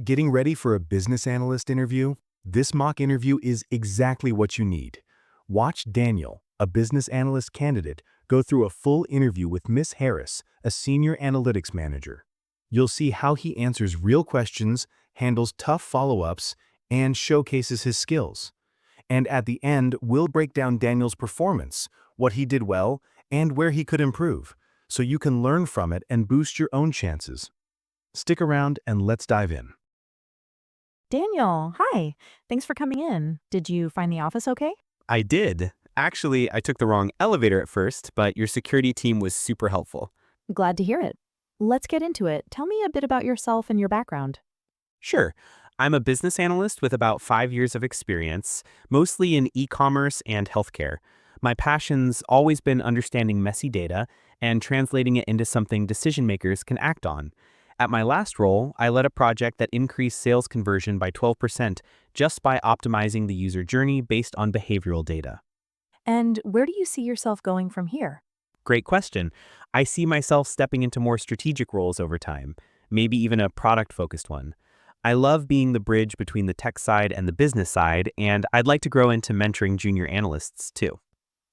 Getting ready for a business analyst interview? This mock interview is exactly what you need. Watch Daniel, a business analyst candidate, go through a full interview with Miss Harris, a senior analytics manager. You'll see how he answers real questions, handles tough follow-ups, and showcases his skills. And at the end, we'll break down Daniel's performance, what he did well, and where he could improve, so you can learn from it and boost your own chances. Stick around and let's dive in. Daniel, hi. Thanks for coming in. Did you find the office okay? I did. Actually, I took the wrong elevator at first, but your security team was super helpful. Glad to hear it. Let's get into it. Tell me a bit about yourself and your background. Sure. I'm a business analyst with about 5 years of experience, mostly in e-commerce and healthcare. My passion's always been understanding messy data and translating it into something decision makers can act on. At my last role, I led a project that increased sales conversion by 12% just by optimizing the user journey based on behavioral data. And where do you see yourself going from here? Great question. I see myself stepping into more strategic roles over time, maybe even a product-focused one. I love being the bridge between the tech side and the business side, and I'd like to grow into mentoring junior analysts too.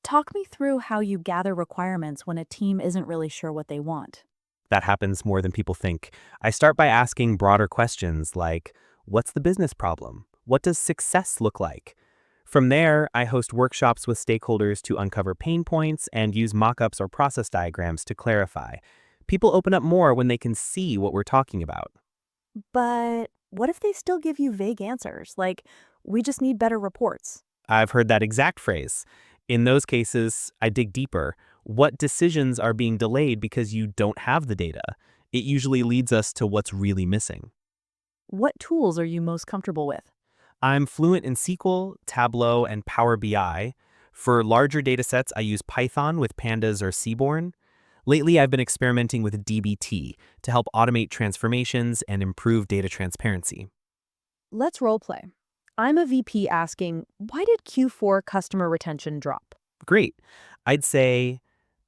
Talk me through how you gather requirements when a team isn't really sure what they want. That happens more than people think. I start by asking broader questions like, what's the business problem? What does success look like? From there, I host workshops with stakeholders to uncover pain points and use mock-ups or process diagrams to clarify. People open up more when they can see what we're talking about. But what if they still give you vague answers, like, we just need better reports? I've heard that exact phrase. In those cases, I dig deeper. What decisions are being delayed because you don't have the data? It usually leads us to what's really missing. What tools are you most comfortable with? I'm fluent in SQL, Tableau, and Power BI. For larger datasets, I use Python with Pandas or Seaborn. Lately, I've been experimenting with dbt to help automate transformations and improve data transparency. Let's role play. I'm a VP asking, why did Q4 customer retention drop? Great. I'd say,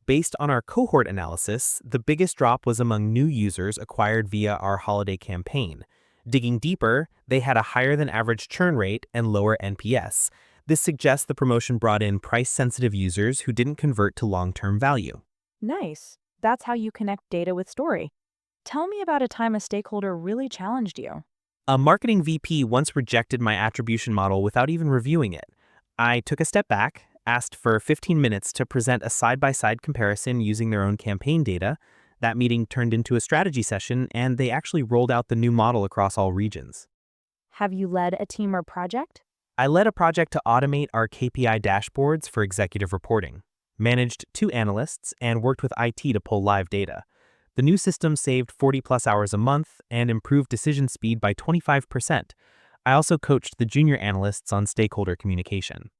based on our cohort analysis, the biggest drop was among new users acquired via our holiday campaign. Digging deeper, they had a higher than average churn rate and lower NPS. This suggests the promotion brought in price-sensitive users who didn't convert to long-term value. Nice. That's how you connect data with story. Tell me about a time a stakeholder really challenged you. A marketing VP once rejected my attribution model without even reviewing it. I took a step back, asked for 15 minutes to present a side-by-side comparison using their own campaign data. That meeting turned into a strategy session, and they actually rolled out the new model across all regions. Have you led a team or project? I led a project to automate our KPI dashboards for executive reporting, managed 2 analysts, and worked with IT to pull live data. The new system saved 40+ hours a month and improved decision speed by 25%. I also coached the junior analysts on stakeholder communication.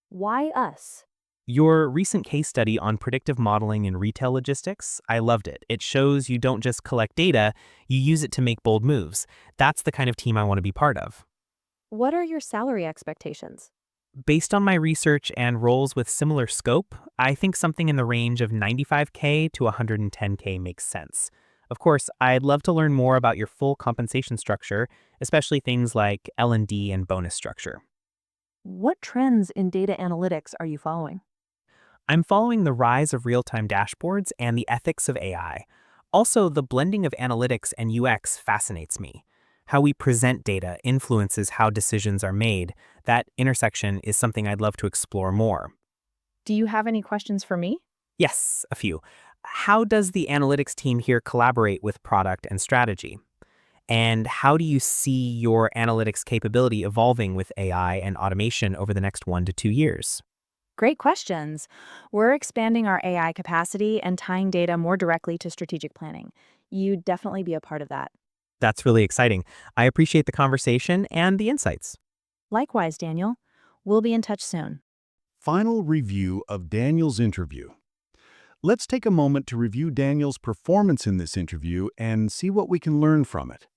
Why us? Your recent case study on predictive modeling in retail logistics, I loved it. It shows you don't just collect data, you use it to make bold moves. That's the kind of team I want to be part of. What are your salary expectations? Based on my research and roles with similar scope, I think something in the range of 95K to 110K makes sense. Of course, I'd love to learn more about your full compensation structure, especially things like L&D and bonus structure. What trends in data analytics are you following? I'm following the rise of real-time dashboards and the ethics of AI. Also, the blending of analytics and UX fascinates me. How we present data influences how decisions are made. That intersection is something I'd love to explore more. Do you have any questions for me? Yes, a few. How does the analytics team here collaborate with product and strategy? And how do you see your analytics capability evolving with AI and automation over the next 1 to 2 years? Great questions. We're expanding our AI capacity and tying data more directly to strategic planning. You'd definitely be a part of that. That's really exciting. I appreciate the conversation and the insights. Likewise, Daniel. We'll be in touch soon. Final review of Daniel's interview. Let's take a moment to review Daniel's performance in this interview and see what we can learn from it.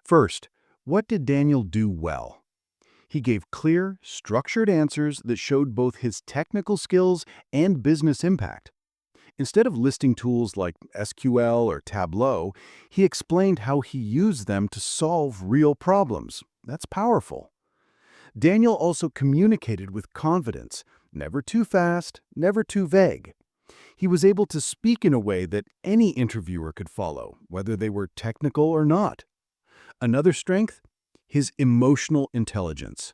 First, what did Daniel do well? He gave clear, structured answers that showed both his technical skills and business impact. Instead of listing tools like SQL or Tableau, he explained how he used them to solve real problems. That's powerful. Daniel also communicated with confidence, never too fast, never too vague. He was able to speak in a way that any interviewer could follow, whether they were technical or not. Another strength? His emotional intelligence.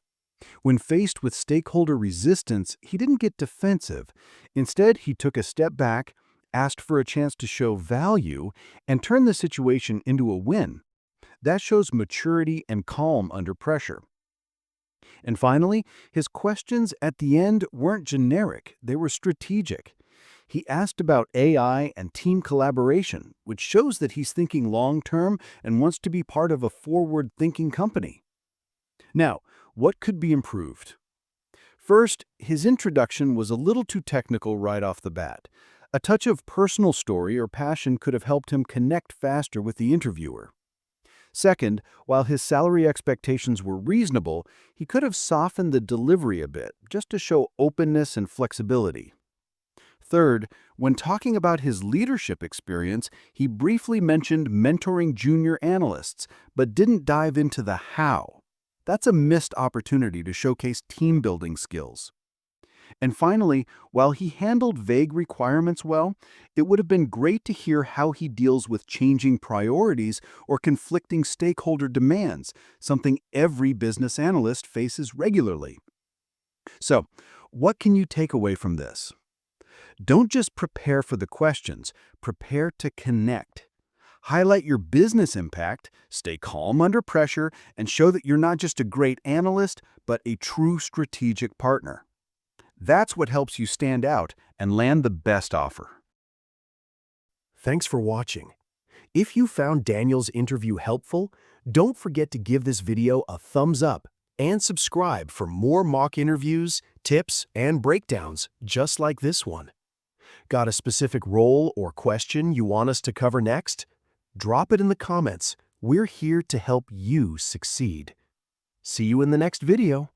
When faced with stakeholder resistance, he didn't get defensive. Instead, he took a step back, asked for a chance to show value, and turned the situation into a win. That shows maturity and calm under pressure. And finally, his questions at the end weren't generic, they were strategic. He asked about AI and team collaboration, which shows that he's thinking long-term and wants to be part of a forward-thinking company. Now, what could be improved? First, his introduction was a little too technical right off the bat. A touch of personal story or passion could have helped him connect faster with the interviewer. Second, while his salary expectations were reasonable, he could have softened the delivery a bit, just to show openness and flexibility. Third, when talking about his leadership experience, he briefly mentioned mentoring junior analysts, but didn't dive into the how. That's a missed opportunity to showcase team-building skills. And finally, while he handled vague requirements well, it would have been great to hear how he deals with changing priorities or conflicting stakeholder demands, something every business analyst faces regularly. So, what can you take away from this? Don't just prepare for the questions, prepare to connect. Highlight your business impact, stay calm under pressure, and show that you're not just a great analyst, but a true strategic partner. That's what helps you stand out and land the best offer. Thanks for watching. If you found Daniel's interview helpful, don't forget to give this video a thumbs up and subscribe for more mock interviews, tips, and breakdowns just like this one. Got a specific role or question you want us to cover next? Drop it in the comments. We're here to help you succeed. See you in the next video.